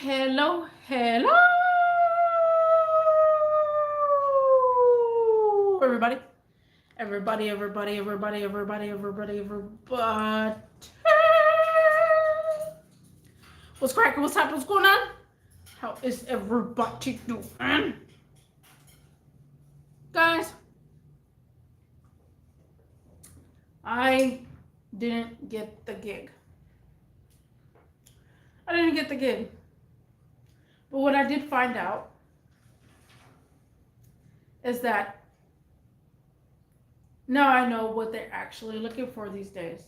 Hello, hello, everybody. Everybody. What's cracking? What's happening? What's going on? How is everybody doing? Guys, I didn't get the gig. I didn't get the gig. But what I did find out is that now I know what they're actually looking for these days.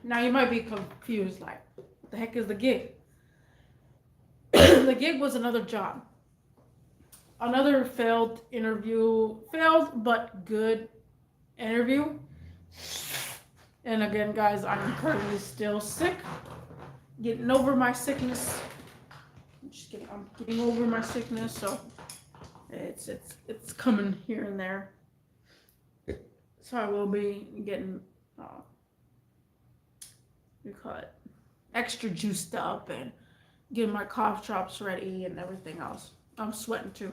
Now you might be confused, like, what the heck is the gig? The gig was another job, another failed but good interview. And again, guys, I'm currently still sick, getting over my sickness. I'm getting over my sickness, so it's coming here and there. So I will be getting we call it extra juiced up and getting my cough drops ready and everything else. I'm sweating too.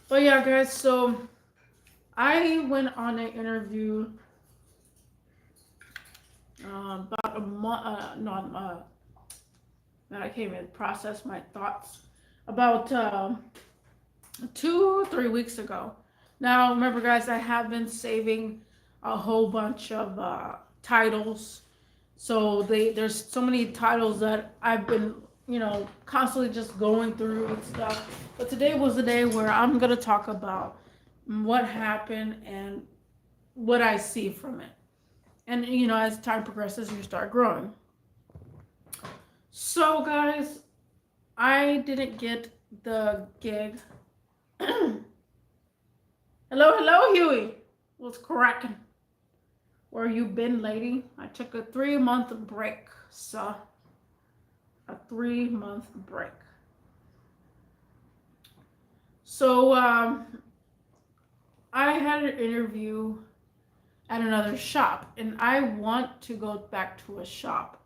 But yeah, guys, so I went on an interview about a month. That I came and processed my thoughts about 2 3 weeks ago. Now, remember, guys, I have been saving a whole bunch of titles. So there's so many titles that I've been, constantly just going through and stuff. But today was the day where I'm gonna talk about what happened and what I see from it. And as time progresses, you start growing. So, guys, I didn't get the gig. Hello, Huey. What's cracking? Where you been, lady? I took a 3-month break, so a 3-month break. So I had an interview at another shop, and I want to go back to a shop.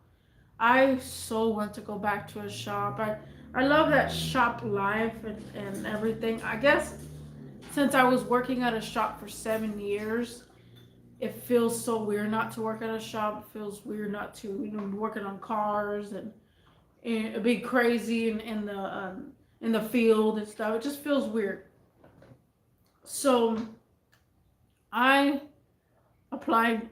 I so want to go back to a shop. I love that shop life and everything. I guess since I was working at a shop for 7 years, it feels so weird not to work at a shop. It feels weird not to, be working on cars and be crazy in the field and stuff. It just feels weird. So I applied.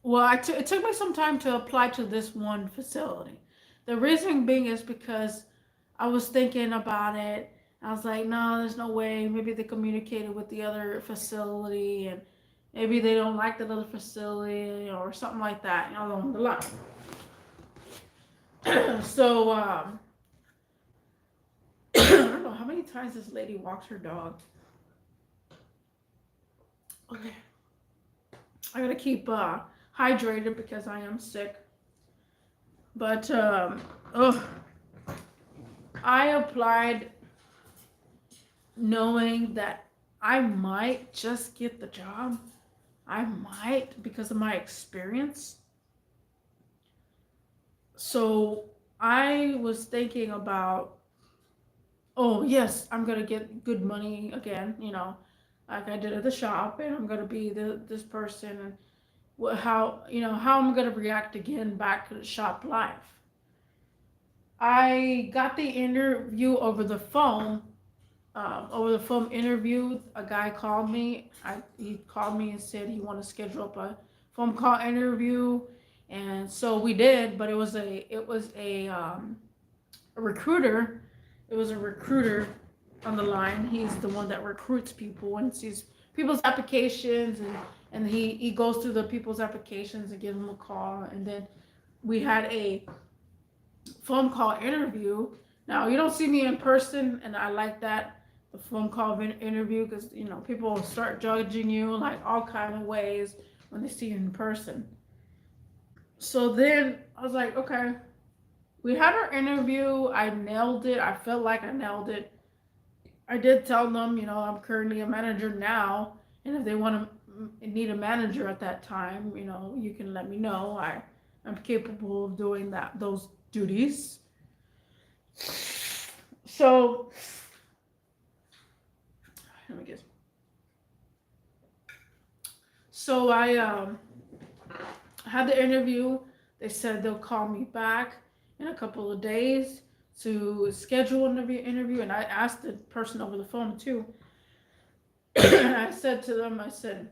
Well, it took me some time to apply to this one facility. The reason being is because I was thinking about it. I was like, no, there's no way. Maybe they communicated with the other facility and maybe they don't like that other facility or something like that, along the line. So, I don't know how many times this lady walks her dog. Okay. I gotta keep hydrated because I am sick. But, I applied knowing that I might just get the job. I might because of my experience. So I was thinking about, oh, yes, I'm going to get good money again, like I did at the shop, and I'm going to be this person, and how I'm going to react again back to the shop life. I got the interview over the phone. Over the phone interview, a guy called me. He called me and said he wanted to schedule up a phone call interview, and so we did. But a recruiter. It was a recruiter on the line. He's the one that recruits people and sees people's applications, and he goes through the people's applications and gives them a call. And then we had a phone call interview. Now you don't see me in person, and I like that, the phone call interview, because people start judging you like all kind of ways when they see you in person. So then I was like, okay, we had our interview. I nailed it. I felt like I nailed it. I did tell them, I'm currently a manager now, and if they want to need a manager at that time, you can let me know. I'm capable of doing those duties. So let me guess. So I had the interview. They said they'll call me back in a couple of days to schedule an interview. And I asked the person over the phone too. And I said to them, I said,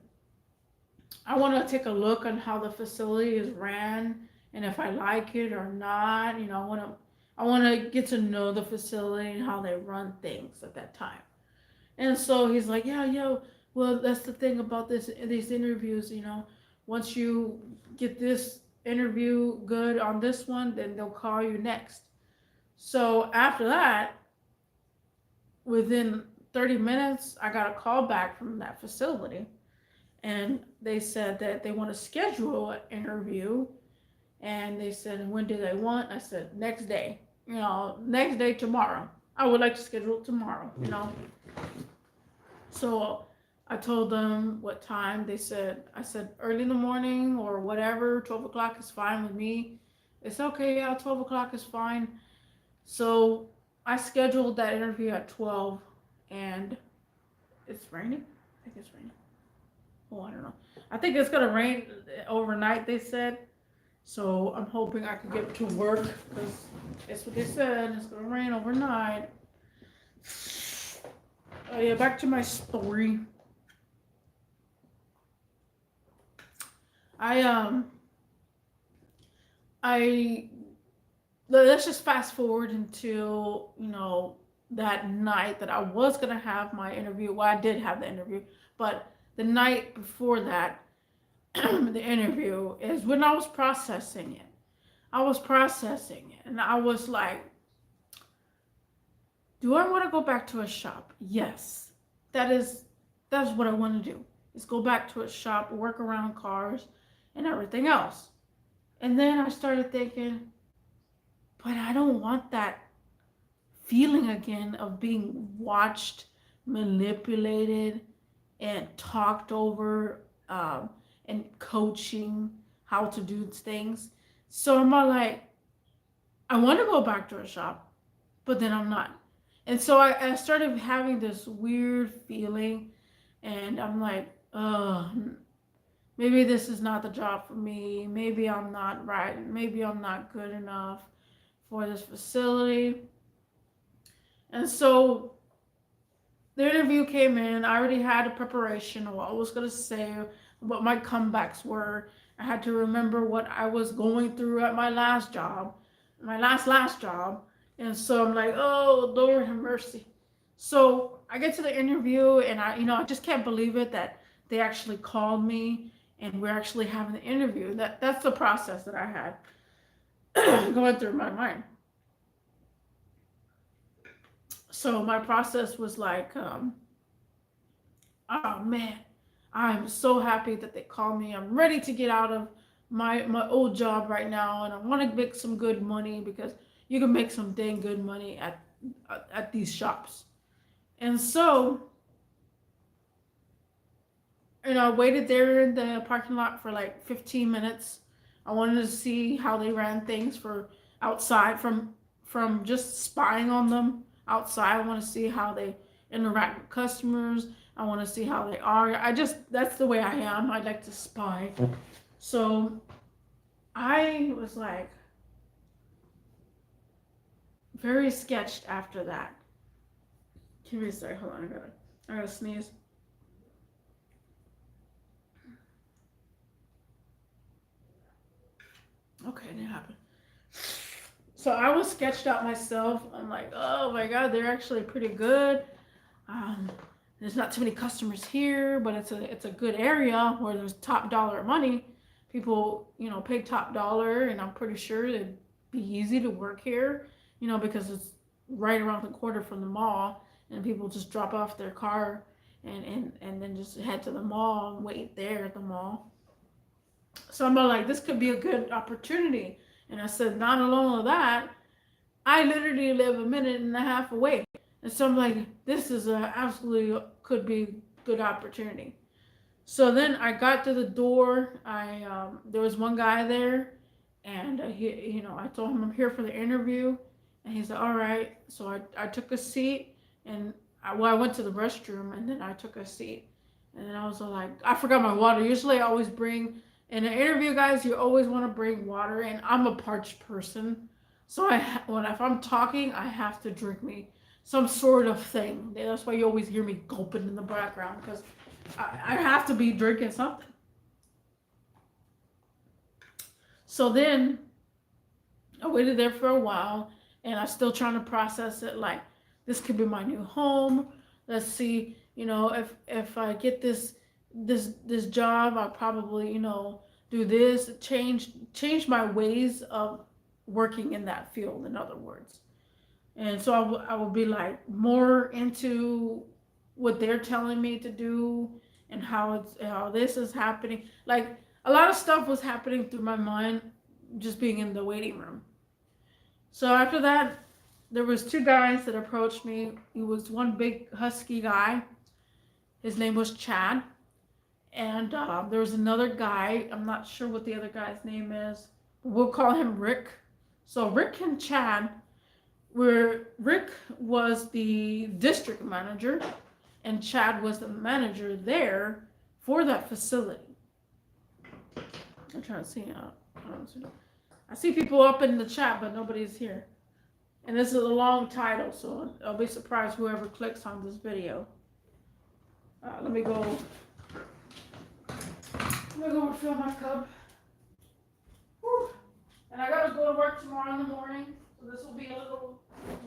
I want to take a look on how the facility is ran and if I like it or not. I want to get to know the facility and how they run things at that time. And so he's like, yeah, yo, well, that's the thing about these interviews, once you get this interview good on this one, then they'll call you next. So after that, within 30 minutes, I got a call back from that facility, and they said that they want to schedule an interview. And they said, when do they want? I said, next day, next day, tomorrow. I would like to schedule it tomorrow. So I told them what time. I said early in the morning or whatever, 12 o'clock is fine with me. It's okay, yeah, 12 o'clock is fine. So I scheduled that interview at 12, and it's raining. I think it's raining. Oh, I don't know. I think it's gonna rain overnight, they said. So I'm hoping I can get to work because that's what they said. It's gonna rain overnight. Oh yeah, back to my story. I I let's just fast forward until that night that I was gonna have my interview. Well, I did have the interview, but the night before that, the interview is when I was processing it. I was processing it, and I was like, do I want to go back to a shop? Yes, that's what I want to do. Is go back to a shop, work around cars, and everything else. And then I started thinking, but I don't want that feeling again of being watched, manipulated, and talked over, and coaching how to do things. So I'm all like, I want to go back to a shop, but then I'm not. And so I started having this weird feeling, and I'm like, maybe this is not the job for me. Maybe I'm not right. Maybe I'm not good enough for this facility. And so the interview came in. I already had a preparation of what I was going to say, what my comebacks were. I had to remember what I was going through at my last job, my last job. And so I'm like, oh, Lord have mercy. So I get to the interview, and I just can't believe it that they actually called me and we're actually having the interview. That's the process that I had going through my mind. So my process was like, oh man, I'm so happy that they called me. I'm ready to get out of my old job right now, and I want to make some good money because you can make some dang good money at these shops. And so, I waited there in the parking lot for like 15 minutes. I wanted to see how they ran things for outside from just spying on them outside. I want to see how they interact with customers. I want to see how they are. That's the way I am. I like to spy. So I was like very sketched after that. Give me a second. Hold on. I gotta sneeze. Okay, it didn't happen. So I was sketched out myself. I'm like, oh my God, they're actually pretty good. Um, there's not too many customers here, but it's a good area where there's top dollar money. People, pay top dollar, and I'm pretty sure it'd be easy to work here, because it's right around the corner from the mall, and people just drop off their car and then just head to the mall and wait there at the mall. So I'm like, this could be a good opportunity. And I said, not alone with that, I literally live a minute and a half away. And so I'm like, this is absolutely could be a good opportunity. So then I got to the door. There was one guy there, and I told him I'm here for the interview, And he said, all right. So I took a seat, and I went to the restroom, and then I took a seat. And then I was like, I forgot my water. Usually I always bring, in an interview, guys, you always want to bring water. And I'm a parched person. So if I'm talking, I have to drink me some sort of thing. That's why you always hear me gulping in the background, because I have to be drinking something. So then I waited there for a while, and I'm still trying to process it. Like, this could be my new home. Let's see, if I get this job, I'll probably, do this, change my ways of working in that field. In other words, and so I will be like more into what they're telling me to do, and how this is happening. Like, a lot of stuff was happening through my mind just being in the waiting room. So after that, there was two guys that approached me. He was one big husky guy. His name was Chad. And there was another guy. I'm not sure what the other guy's name is. We'll call him Rick. So Rick and Chad, where Rick was the district manager and Chad was the manager there for that facility. I'm trying to see. I see people up in the chat, but nobody's here. And this is a long title, so I'll be surprised whoever clicks on this video. Let me go refill my cup. Whew. And I gotta go to work tomorrow in the morning, so this will be a little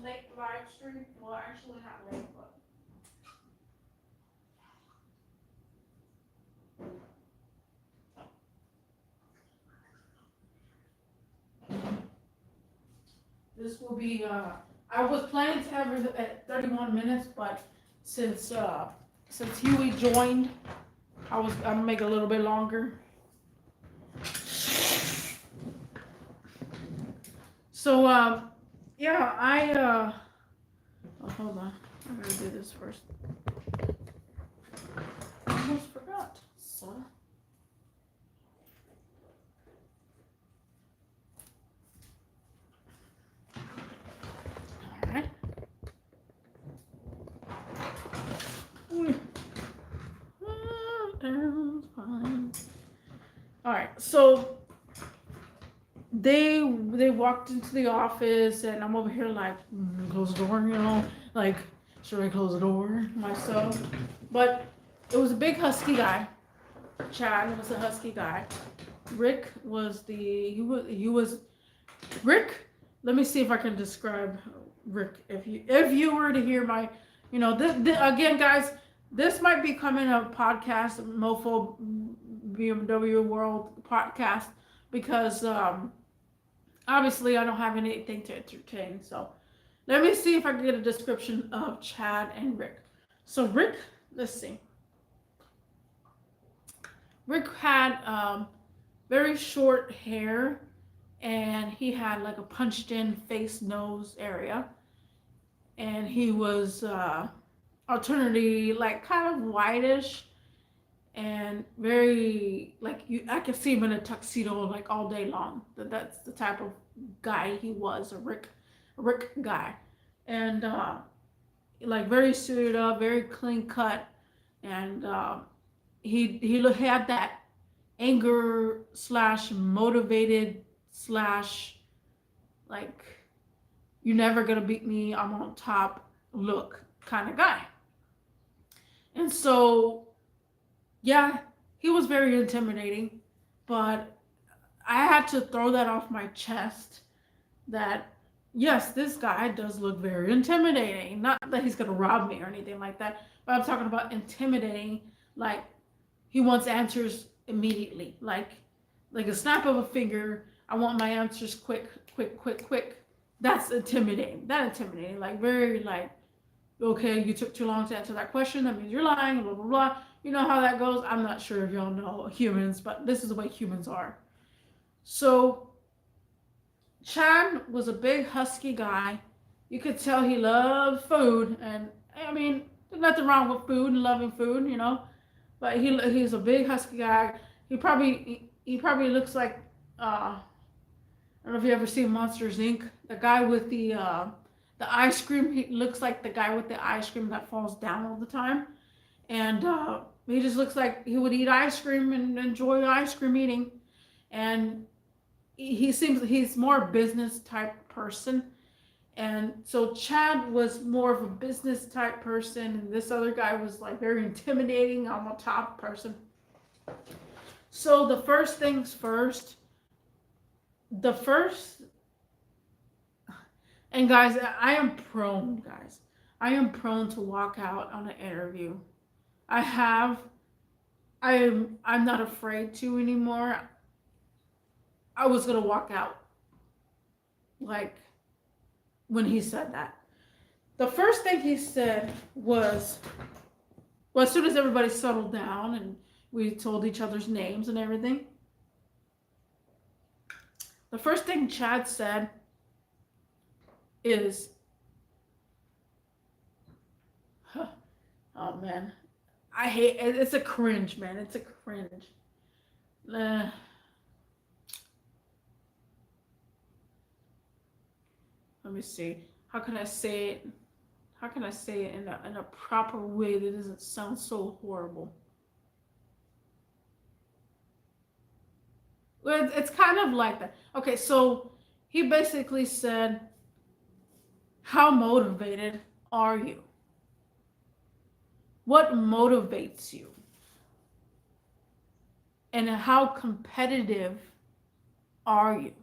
late live stream. Well, actually not late, but. This will be, I was planning to have it at 31 minutes, but since Huey joined, I'm gonna make it a little bit longer. So, yeah, hold on. I'm gonna do this first. I almost forgot. So. All right, so they walked into the office, and I'm over here like, close the door, like, should I close the door myself? But it was a big husky guy. Chad was a husky guy. Rick was he was Rick. Let me see if I can describe Rick. If you were to hear my, again, guys, this might be coming a podcast, Mofo BMW World podcast, because obviously I don't have anything to entertain. So let me see if I can get a description of Chad and Rick. So Rick, let's see. Rick had very short hair, and he had like a punched in face, nose area, and he was alternately like kind of whitish and very like I could see him in a tuxedo like all day long. That's the type of guy he was, a Rick guy, and like very suited up, very clean cut, and he had that anger / motivated / like, you're never gonna beat me, I'm on top look kind of guy. And so, yeah, he was very intimidating, but I had to throw that off my chest that, yes, this guy does look very intimidating. Not that he's going to rob me or anything like that, but I'm talking about intimidating, like he wants answers immediately. Like a snap of a finger, I want my answers quick. That's intimidating. Like, very like, okay, you took too long to answer that question, that means you're lying, blah, blah, blah. You know how that goes. I'm not sure if y'all know humans, but this is the way humans are. So Chad was a big husky guy. You could tell he loved food, and I mean, there's nothing wrong with food and loving food, but he's a big husky guy. He probably looks like I don't know if you ever seen Monsters Inc. The guy with the ice cream, he looks like the guy with the ice cream that falls down all the time. And he just looks like he would eat ice cream and enjoy ice cream eating. And he seems he's more business type person. And so Chad was more of a business type person, and this other guy was like very intimidating, on the top person. So the first things first, the first, and guys, I am prone to walk out on an interview. I have, I'm not afraid to anymore. I was gonna walk out, like, when he said that. The first thing he said was, well, as soon as everybody settled down and we told each other's names and everything, the first thing Chad said is, oh man, I hate it. It's a cringe, man. It's a cringe. Uh, Let me see. How can I say it? How can I say it in a proper way that doesn't sound so horrible? Well, it's kind of like that. Okay, so he basically said, how motivated are you? What motivates you? And how competitive are you?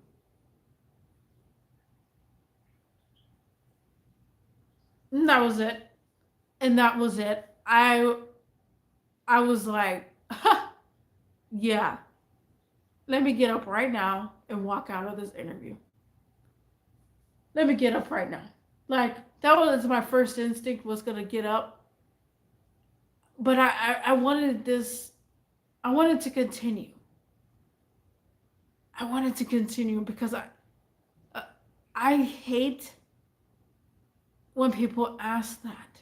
And that was it. And that was it. I was like, yeah, let me get up right now and walk out of this interview. Let me get up right now. Like, that was my first instinct, was gonna get up. But I wanted this, I wanted to continue. I wanted to continue because I hate when people ask that,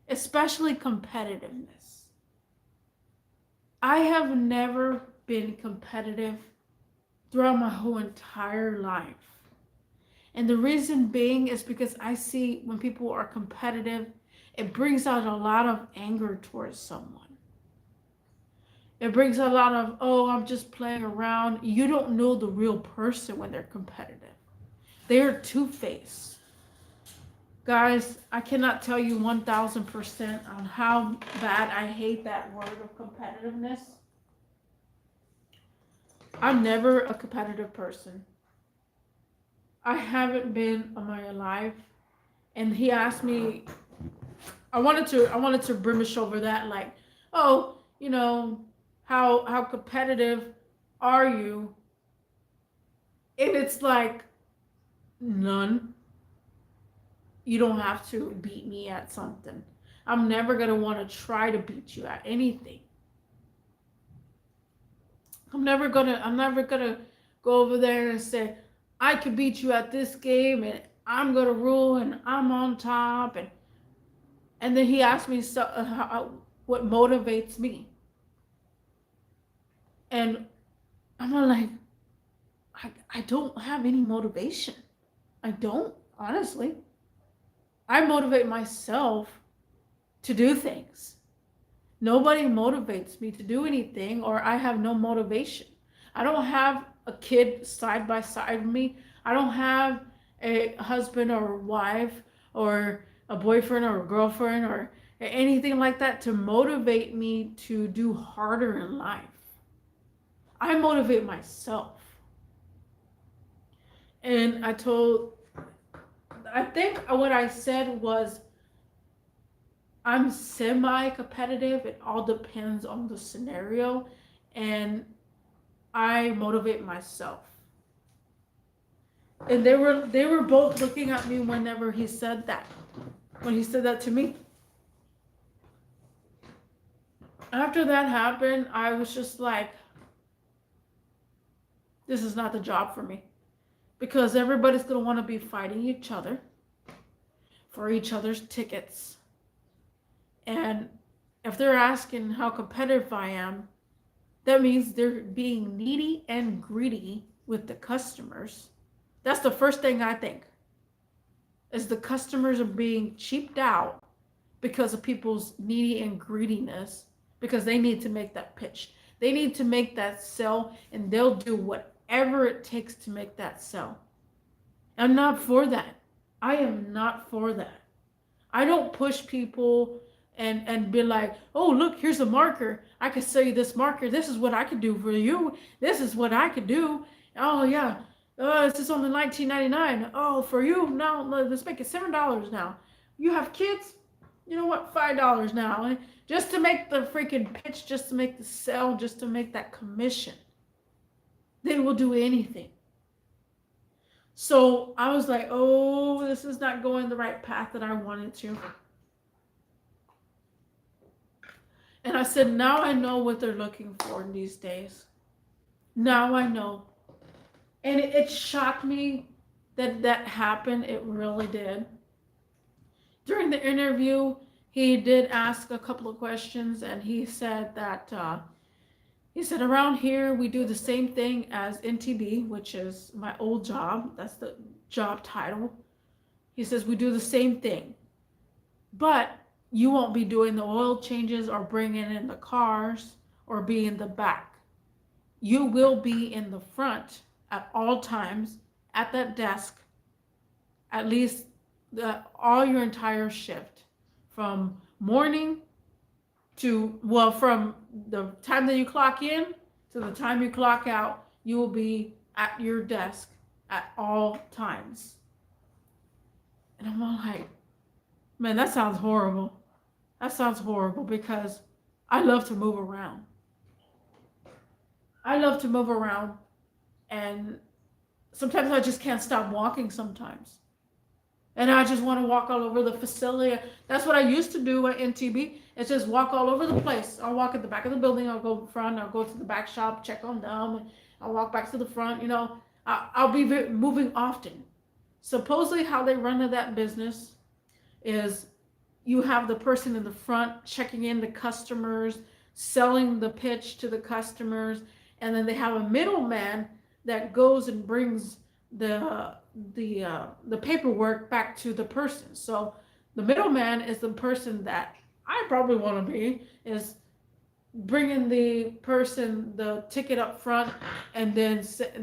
especially competitiveness. I have never been competitive throughout my whole entire life. And the reason being is because I see when people are competitive, it brings out a lot of anger towards someone. It brings a lot of, oh, I'm just playing around. You don't know the real person when they're competitive. They are two-faced. Guys, I cannot tell you 1000% on how bad I hate that word of competitiveness. I'm never a competitive person. I haven't been in my life. And he asked me, I wanted to blemish over that, like, oh, how competitive are you? And it's like, none. You don't have to beat me at something. I'm never gonna want to try to beat you at anything. I'm never gonna go over there and say, I could beat you at this game and I'm gonna rule and I'm on top. And then he asked me, so, what motivates me. And I'm like, I don't have any motivation. I don't, honestly. I motivate myself to do things. Nobody motivates me to do anything, or I have no motivation. I don't have a kid side by side with me. I don't have a husband or a wife or a boyfriend or a girlfriend or anything like that to motivate me to do harder in life. I motivate myself. And I think what I said was, I'm semi-competitive. It all depends on the scenario. And I motivate myself. And they were both looking at me whenever he said that. When he said that to me. After that happened, I was just like, this is not the job for me. Because everybody's going to want to be fighting each other for each other's tickets. And if they're asking how competitive I am, that means they're being needy and greedy with the customers. That's the first thing I think, is the customers are being cheaped out because of people's needy and greediness, because they need to make that pitch. They need to make that sell, and they'll do whatever it takes to make that sell. I'm not for that. I am not for that. I don't push people and be like, oh, look, here's a marker. I could sell you this marker. This is what I could do for you. This is what I could do. Oh, yeah. This is only $19.99. Oh, for you? Now, let's make it $7 now. You have kids? You know what? $5 now. And just to make the freaking pitch, just to make the sell, just to make that commission. They will do anything. So I was like, oh, this is not going the right path that I wanted to. And I said, now I know what they're looking for in these days. Now I know. And it shocked me that that happened. It really did. During the interview, he did ask a couple of questions, and he said that around here we do the same thing as NTB, which is my old job. That's the job title. He says we do the same thing, but you won't be doing the oil changes or bringing in the cars or be in the back. You will be in the front at all times at that desk, at least all your entire shift, from morning to, well, from the time that you clock in to the time you clock out, you will be at your desk at all times. And I'm all like, man, that sounds horrible. That sounds horrible, because I love to move around. I love to move around, and sometimes I just can't stop walking sometimes. And I just want to walk all over the facility. That's what I used to do at NTB. It's just walk all over the place. I'll walk at the back of the building. I'll go front. I'll go to the back shop, check on them. I'll walk back to the front. I'll be moving often. Supposedly how they run that business is you have the person in the front checking in the customers, selling the pitch to the customers, and then they have a middleman that goes and brings the paperwork back to the person. So the middleman is the person that I probably want to be, is bringing the person the ticket up front, and then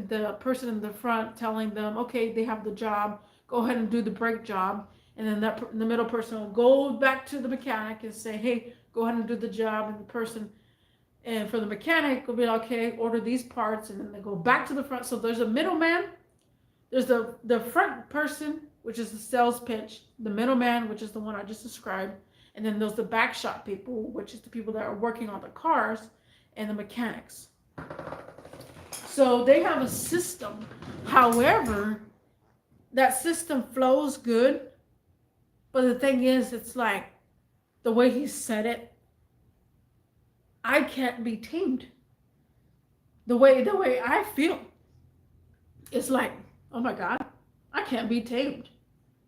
the person in the front telling them, okay, they have the job, go ahead and do the brake job. And then the middle person will go back to the mechanic and say, hey, go ahead and do the job. And the person, and for the mechanic, will be like, okay, order these parts. And then they go back to the front. So there's a middleman. There's the front person, which is the sales pitch. The middleman, which is the one I just described. And then there's the back shop people, which is the people that are working on the cars, and the mechanics. So they have a system. However, that system flows good. But the thing is, it's like the way he said it, I can't be tamed. The way I feel, it's like, oh my God, I can't be tamed.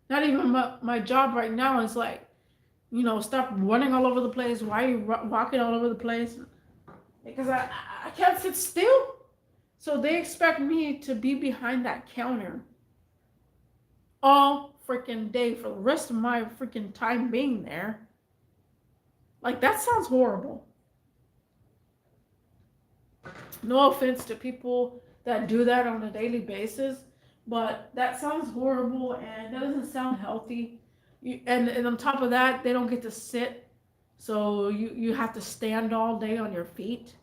Not even my job right now is like, stop running all over the place. Why are you walking all over the place? Because I can't sit still. So they expect me to be behind that counter all freaking day for the rest of my freaking time being there. Like, that sounds horrible. No offense to people that do that on a daily basis, but that sounds horrible, and that doesn't sound healthy. And on top of that, they don't get to sit, so you have to stand all day on your feet.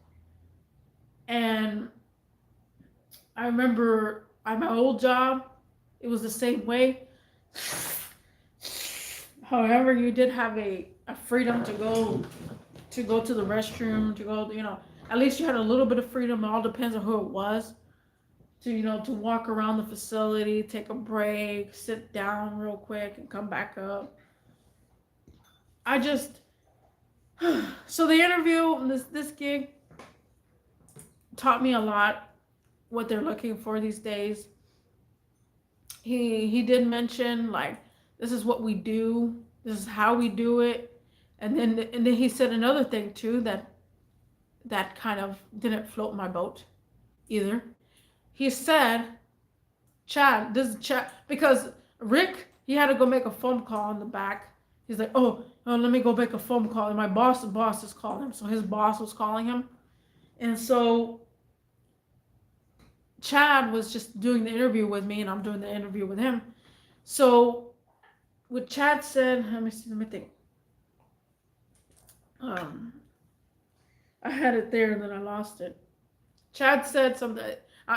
And I remember at my old job, it was the same way. However, you did have a freedom to go to the restroom, to go, at least you had a little bit of freedom. It all depends on who it was. To walk around the facility, take a break, sit down real quick, and come back up. So the interview, this gig taught me a lot, what they're looking for these days. He did mention, like, this is what we do, this is how we do it. And then he said another thing too that kind of didn't float my boat either. He said Chad, this is Chad, because Rick, he had to go make a phone call in the back. He's like, let me go make a phone call. And my boss is calling him. So his boss was calling him. And so Chad was just doing the interview with me, and I'm doing the interview with him. So what Chad said, let me think. I had it there and then I lost it. Chad said something.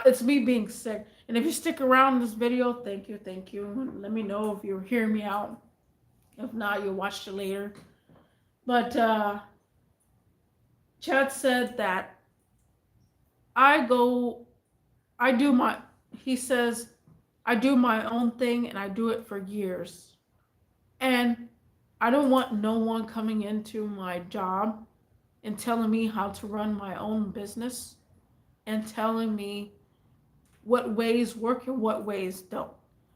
It's me being sick. And if you stick around in this video, thank you, thank you. Let me know if you're hearing me out. If not, you'll watch it later. But Chad said that he says, I do my own thing and I do it for years. And I don't want no one coming into my job and telling me how to run my own business and telling me what ways work and what ways don't.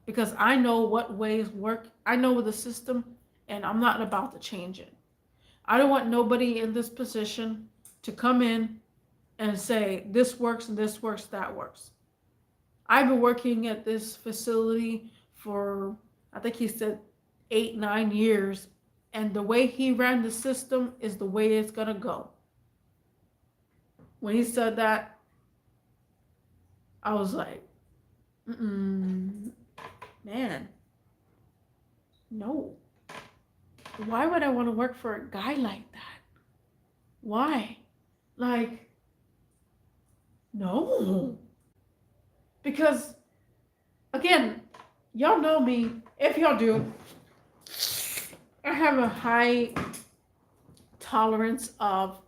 Because I know what ways work. I know the system, and I'm not about to change it. I don't want nobody in this position to come in and say, this works and this works, that works. I've been working at this facility for, I think he said 8-9 years, and the way he ran the system is the way it's gonna go. When he said that, I was like, man, no. Why would I want to work for a guy like that? Why? Like, no. Because, again, y'all know me. If y'all do, I have a high tolerance of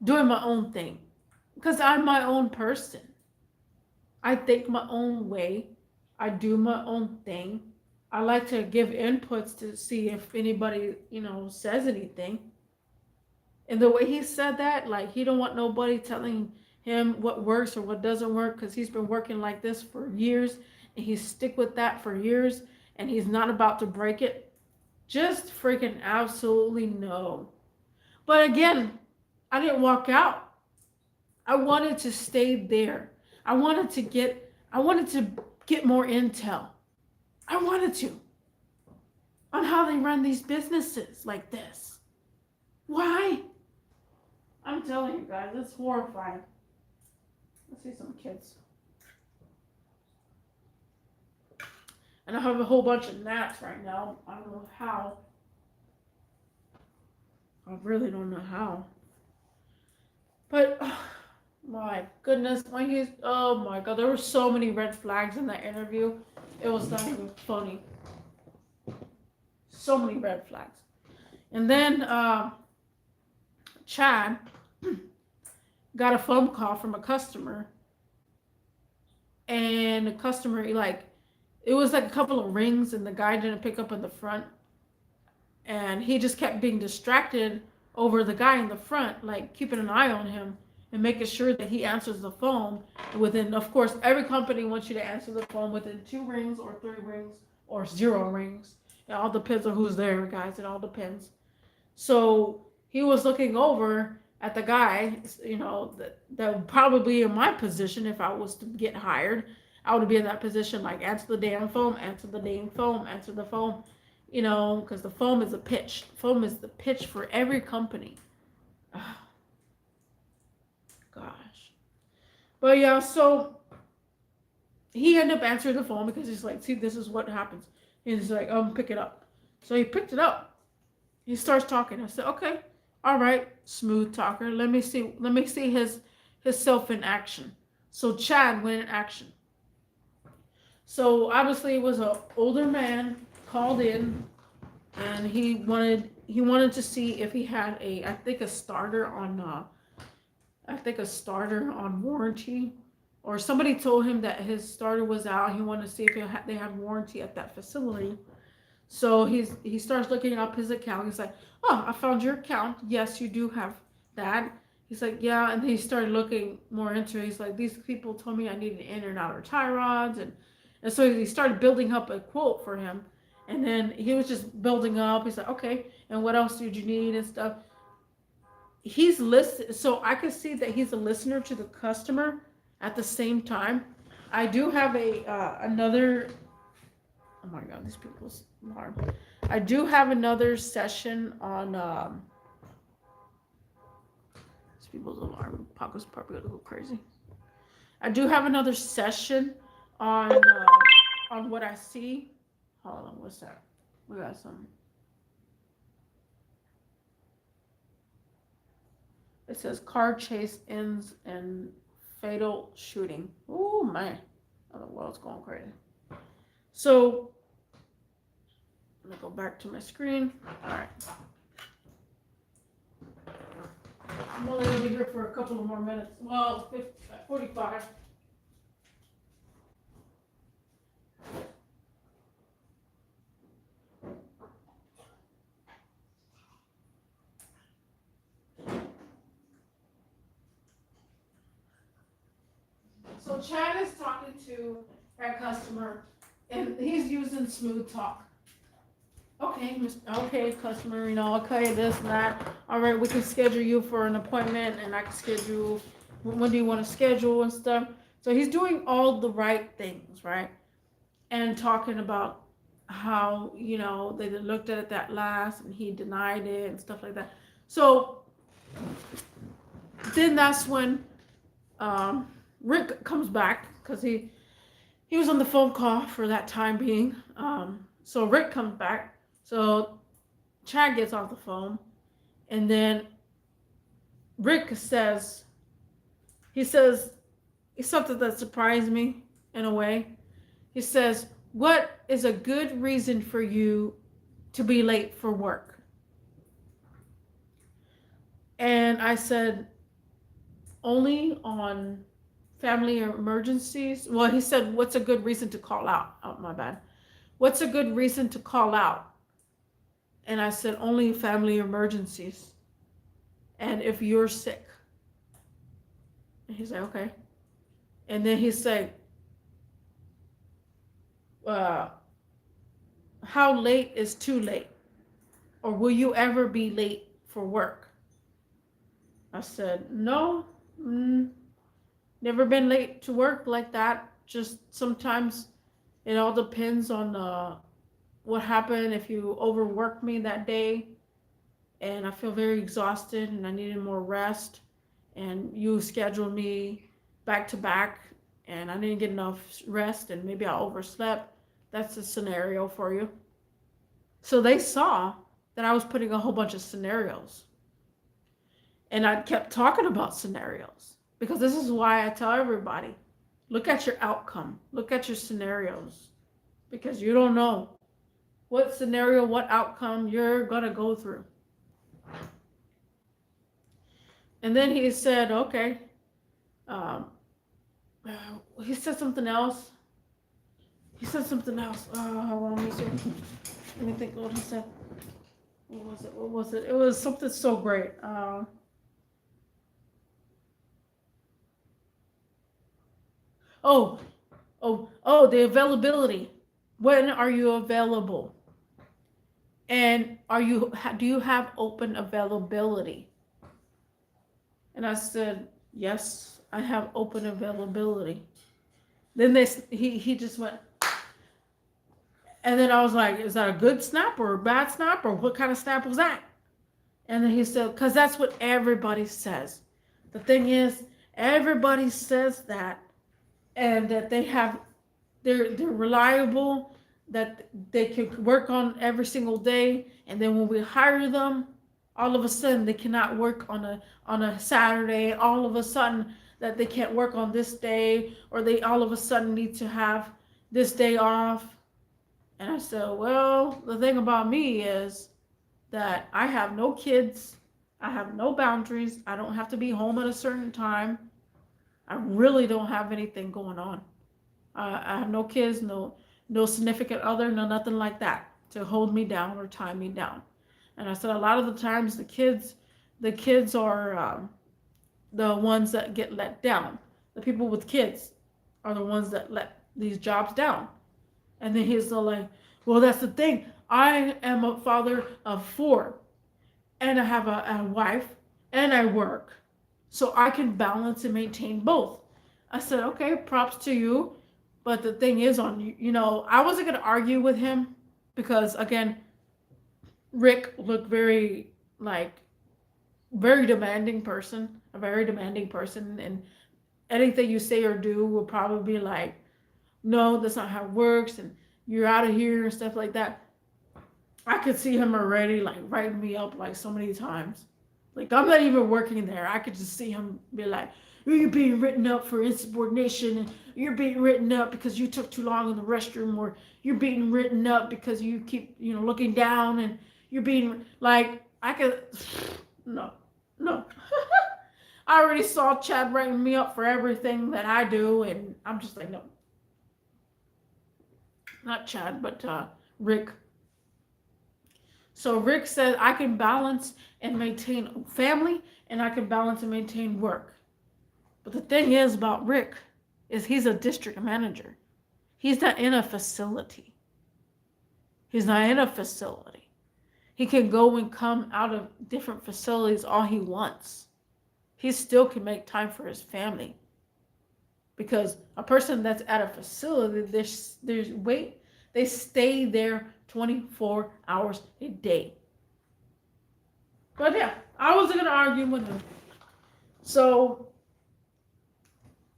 doing my own thing. Because I'm my own person. I think my own way. I do my own thing. I like to give inputs to see if anybody, says anything. And the way he said that, like, he don't want nobody telling him what works or what doesn't work, because he's been working like this for years and he's stick with that for years and he's not about to break it. Just freaking absolutely no. But again, I didn't walk out. I wanted to stay there. I wanted to get more intel. I wanted to on how they run these businesses like this. Why? I'm telling you guys, it's horrifying. Let's see some kids. And I have a whole bunch of gnats right now. I don't know how. I really don't know how. But my goodness, oh my God, there were so many red flags in that interview. It was not even funny. So many red flags. And then Chad got a phone call from a customer, and the customer, it was like a couple of rings, and the guy didn't pick up in the front, and he just kept being distracted over the guy in the front, like keeping an eye on him and making sure that he answers the phone within, of course, every company wants you to answer the phone within 2 rings or 3 rings or 0 rings. It all depends on who's there, guys. It all depends. So he was looking over at the guy, that would probably be in my position if I was to get hired. I would be in that position, like, answer the damn phone, answer the damn phone, answer the phone, because the phone is a pitch. Phone is the pitch for every company. Oh, gosh. But yeah, so he ended up answering the phone because he's like, see, this is what happens. And he's like, pick it up. So he picked it up. He starts talking. I said, okay, all right, smooth talker. Let me see his self in action. So Chad went in action. So obviously it was an older man called in, and he wanted to see if he had a starter on warranty, or somebody told him that his starter was out. He wanted to see if they had warranty at that facility. So he starts looking up his account. He's like, oh, I found your account. Yes, you do have that. He's like, yeah. And he started looking more into it. He's like, these people told me I needed in and outer tie rods. And so he started building up a quote for him. And then he was just building up. He's like, okay, and what else did you need and stuff? He's listening. So I could see that he's a listener to the customer at the same time. I do have a another. Oh my God, these people's alarm. I do have another session on these people's alarm. Paco's probably gonna go crazy. I do have another session on what I see. Hold on, what's that? We got some. It says car chase ends in fatal shooting. Oh man, oh, the world's going crazy. So let me go back to my screen. All right. I'm only going to be here for a couple of more minutes. Well, 45. So Chad is talking to our customer, and he's using smooth talk. Okay, okay, customer, okay, this and that. All right, we can schedule you for an appointment, and I can schedule when do you want to schedule and stuff. So he's doing all the right things, right? And talking about how they looked at it that last, and he denied it and stuff like that. So then that's when Rick comes back because he was on the phone call for that time being. So Rick comes back. So Chad gets off the phone, and then Rick says something that surprised me in a way. He says, "What is a good reason for you to be late for work?" And I said, "Only on family emergencies." Well, he said, "What's a good reason to call out?" Oh, my bad. "What's a good reason to call out?" And I said, "Only family emergencies. And if you're sick." And he's like, "Okay." And then he said, "How late is too late? Or will you ever be late for work?" I said, "No, never been late to work like that. Just sometimes it all depends on what happened. If you overworked me that day and I feel very exhausted and I needed more rest, and you scheduled me back to back and I didn't get enough rest and maybe I overslept, that's a scenario for you." So they saw that I was putting a whole bunch of scenarios. And I kept talking about scenarios because this is why I tell everybody, look at your outcome, look at your scenarios, because you don't know what scenario, what outcome you're going to go through. And then he said, okay. He said something else. Hold on, let me think what he said. What was it? It was something so great. The availability. When are you available? And do you have open availability? And I said, yes, I have open availability. Then he just went, and then I was like, is that a good snap or a bad snap, or what kind of snap was that? And then he said, because that's what everybody says. The thing is, everybody says that, and that they're reliable, that they can work on every single day, and then when we hire them, all of a sudden they cannot work on a Saturday, and all of a sudden that they can't work on this day, or they all of a sudden need to have this day off. And I said, well, the thing about me is that I have no kids, I have no boundaries, I don't have to be home at a certain time, I really don't have anything going on. I have no kids, no significant other, no nothing like that to hold me down or tie me down. And I said a lot of the times the kids are the ones that get let down. The people with kids are the ones that let these jobs down. And then he's like, well, that's the thing. I am a father of 4, and I have a wife, and I work. So I can balance and maintain both. I said, okay, props to you. But the thing is, I wasn't gonna argue with him because again, Rick looked like very demanding person, a very demanding person, and anything you say or do will probably be like, no, that's not how it works, and you're out of here and stuff like that. I could see him already like writing me up like so many times. Like I'm not even working there. I could just see him be like, "You're being written up for insubordination, and you're being written up because you took too long in the restroom, or you're being written up because you keep looking down, and you're being like I could no, no." I already saw Chad writing me up for everything that I do, and I'm just like, no, not Chad, but Rick. So Rick said I can balance and maintain family, and I can balance and maintain work. But the thing is about Rick is he's a district manager. He's not in a facility. He's not in a facility. He can go and come out of different facilities all he wants. He still can make time for his family. Because a person that's at a facility, they stay there 24 hours a day. But yeah, I wasn't gonna argue with him. So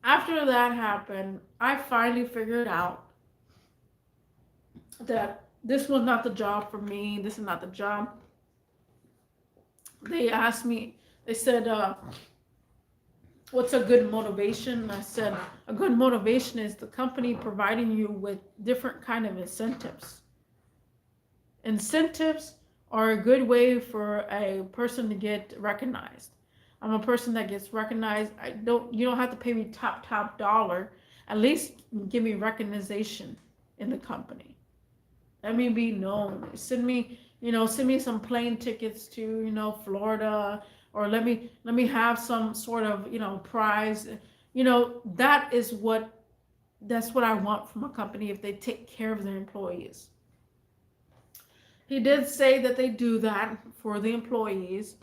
after that happened, I finally figured out that this was not the job for me. This is not the job. They asked me, they said, what's a good motivation? I said, a good motivation is the company providing you with different kind of incentives. Incentives are a good way for a person to get recognized. I'm a person that gets recognized. You don't have to pay me top dollar. At least give me recognition in the company. Let me be known. Send me some plane tickets to, Florida, or let me have some sort of, prize. That's what I want from a company if they take care of their employees. He did say that they do that for the employees,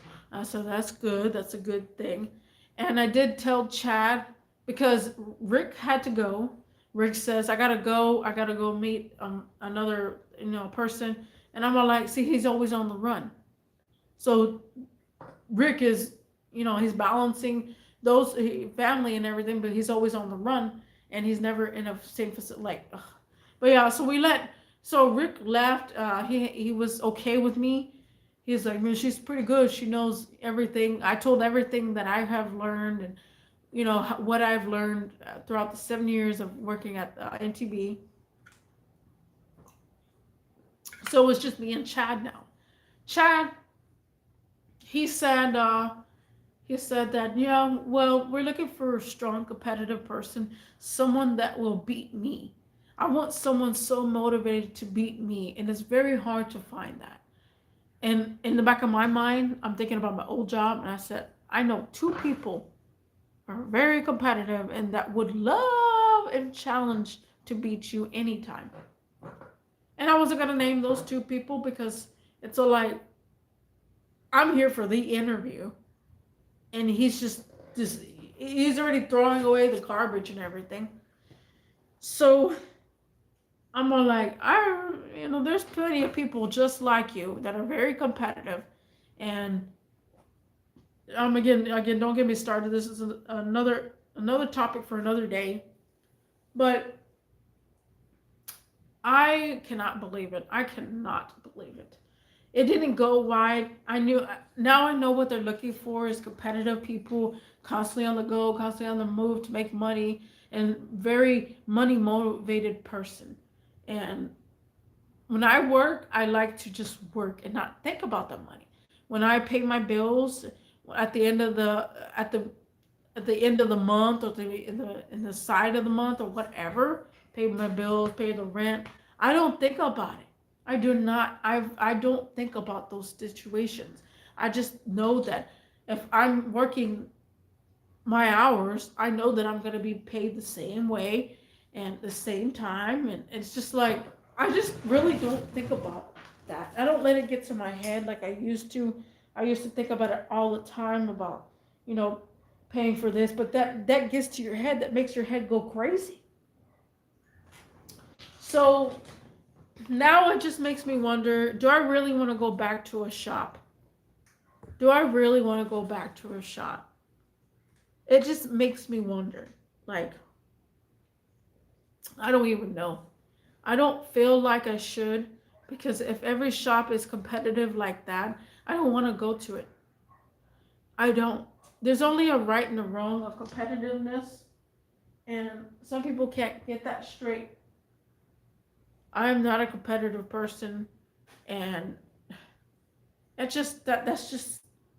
so that's good. That's a good thing. And I did tell Chad because Rick had to go. Rick says, I gotta go meet another person, and I'm all like, see, he's always on the run. So Rick is, he's balancing those family and everything, but he's always on the run, and he's never in a same facility. Like, ugh. But yeah, so Rick left. He was okay with me. He's like, man, she's pretty good. She knows everything. I told everything that I have learned, and what I've learned throughout the 7 years of working at NTB. So it's just me and Chad now. Chad, he said that, yeah, well, we're looking for a strong competitive person, someone that will beat me. I want someone so motivated to beat me, and it's very hard to find that. And in the back of my mind, I'm thinking about my old job, and I said, I know 2 people are very competitive and that would love and challenge to beat you anytime. And I wasn't gonna name those 2 people because it's all like, I'm here for the interview, and he's he's already throwing away the garbage and everything. So I'm all like, there's plenty of people just like you that are very competitive, and again, don't get me started. This is another topic for another day, but I cannot believe it. I cannot believe it. It didn't go wide. Now I know what they're looking for is competitive people, constantly on the go, constantly on the move to make money, and very money motivated person. And when I work, I like to just work and not think about the money. When I pay my bills at the end of the month, or in the side of the month, or whatever, pay my bills, pay the rent, I don't think about it. I do not. I don't think about those situations. I just know that if I'm working my hours, I know that I'm going to be paid the same way and the same time, and it's just like I just really don't think about that. I don't let it get to my head like I used to. I used to think about it all the time about paying for this, but that gets to your head, that makes your head go crazy. So now it just makes me wonder, do I really want to go back to a shop? Do I really want to go back to a shop? It just makes me wonder. Like, I don't even know. I don't feel like I should, because if every shop is competitive like that, I don't want to go to it. I don't. There's only a right and a wrong of competitiveness, and some people can't get that straight. I'm not a competitive person, and that's just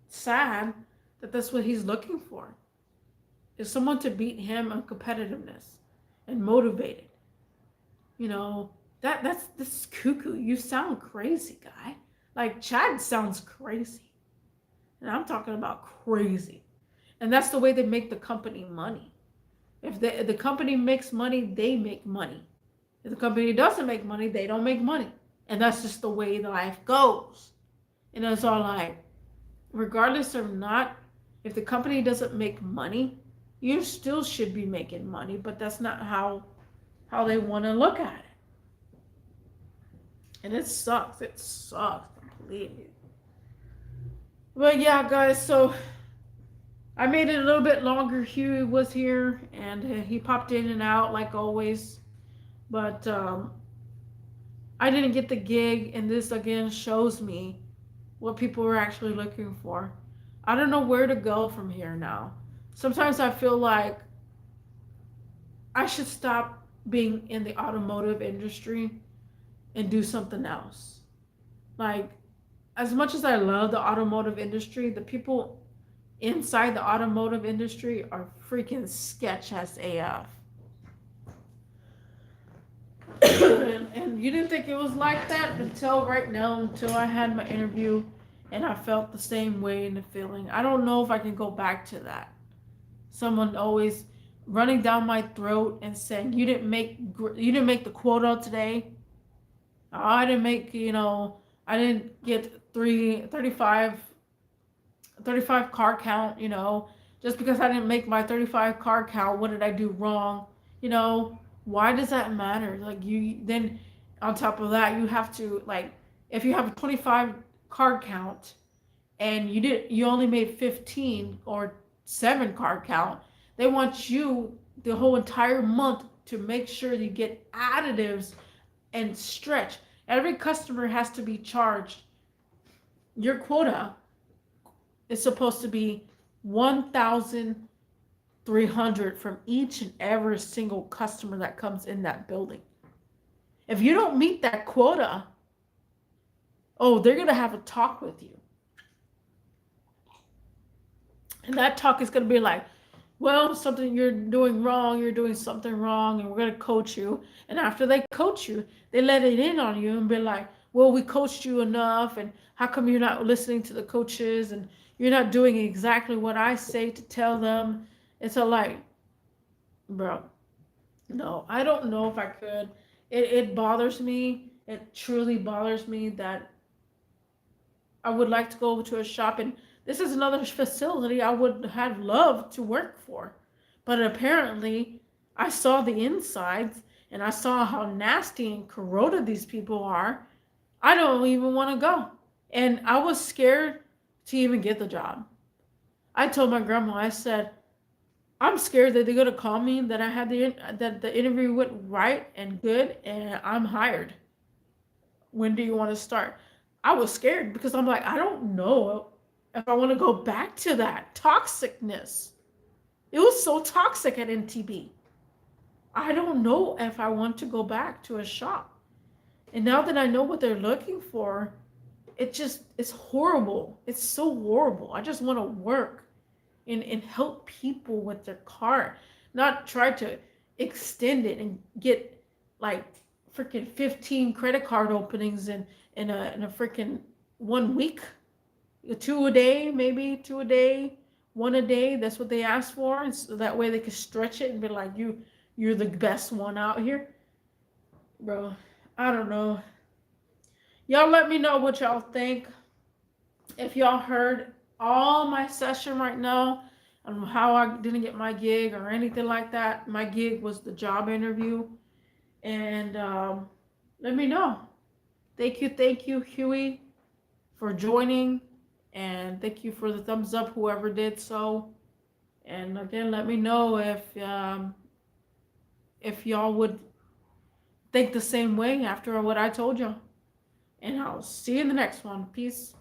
sad that that's what he's looking for, is someone to beat him on competitiveness and motivated. You know, that's this is cuckoo. You sound crazy, guy. Like Chad sounds crazy. And I'm talking about crazy. And that's the way they make the company money. If the company makes money, they make money. If the company doesn't make money, they don't make money. And that's just the way life goes. And it's all like, regardless of not, if the company doesn't make money, you still should be making money, but that's not how they want to look at it. And it sucks. It sucks completely. But yeah, guys, so I made it a little bit longer. Huey was here and he popped in and out like always. But I didn't get the gig, and this again shows me what people were actually looking for. I don't know where to go from here now. Sometimes I feel like I should stop being in the automotive industry and do something else. Like, as much as I love the automotive industry, the people inside the automotive industry are freaking sketch as AF. And you didn't think it was like that until right now, until I had my interview and I felt the same way in the feeling. I don't know if I can go back to that. Someone always running down my throat and saying, you didn't make the quota today. I didn't make, I didn't get 35 car count, just because I didn't make my 35 car count, what did I do wrong? You know, why does that matter? Like, you then on top of that, you have to, like, if you have a 25 car count and you only made 15 or 7 car count, they want you the whole entire month to make sure you get additives and stretch. Every customer has to be charged. Your quota is supposed to be 1,300 from each and every single customer that comes in that building. If you don't meet that quota, oh, they're going to have a talk with you. And that talk is going to be like, well, something you're doing wrong, you're doing something wrong, and we're going to coach you. And after they coach you, they let it in on you and be like, well, we coached you enough, and how come you're not listening to the coaches, and you're not doing exactly what I say to tell them? It's a like, bro, no, I don't know if I could. It bothers me. It truly bothers me that I would like to go to a shop, and this is another facility I would have loved to work for. But apparently, I saw the insides and I saw how nasty and corroded these people are. I don't even want to go. And I was scared to even get the job. I told my grandma, I said, I'm scared that they're gonna call me that I had that the interview went right and good and I'm hired. When do you want to start? I was scared because I'm like, I don't know if I want to go back to that toxicness. It was so toxic at NTB. I don't know if I want to go back to a shop. And now that I know what they're looking for, it's horrible. It's so horrible. I just want to work and help people with their car, not try to extend it and get like freaking 15 credit card openings in a freaking 1 week. 2 a day, maybe 2 a day, 1 a day. That's what they ask for, and so that way they can stretch it and be like, you're the best one out here, bro. I don't know. Y'all let me know what y'all think. If y'all heard all my session right now on how I didn't get my gig or anything like that, my gig was the job interview. and let me know. Thank you, Huey, for joining, and thank you for the thumbs up, whoever did so. And again, let me know if y'all would think the same way after what I told you. And I'll see you in the next one. Peace.